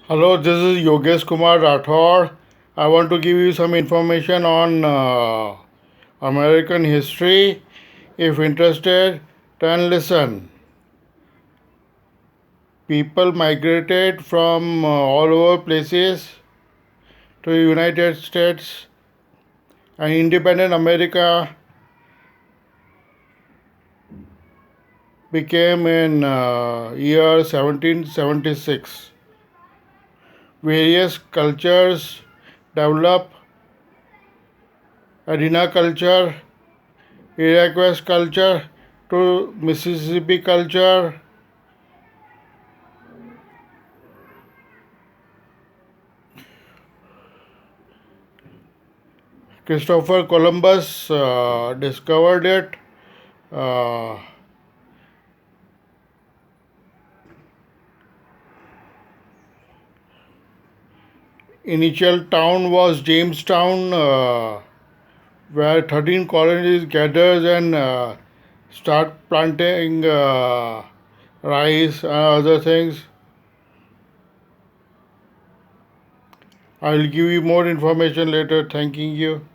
Hello, this is Yogeshkumar Rathod. I want to give you some information on American history. If interested, then listen. People migrated from all over places to the United States, and independent America became in year 1776. Various cultures developed: Adena culture, Iroquois culture to Mississippi culture. Christopher Columbus discovered it. Uh, Initial town was Jamestown, where 13 colonies gathered and start planting rice and other things. I will give you more information later. Thanking you.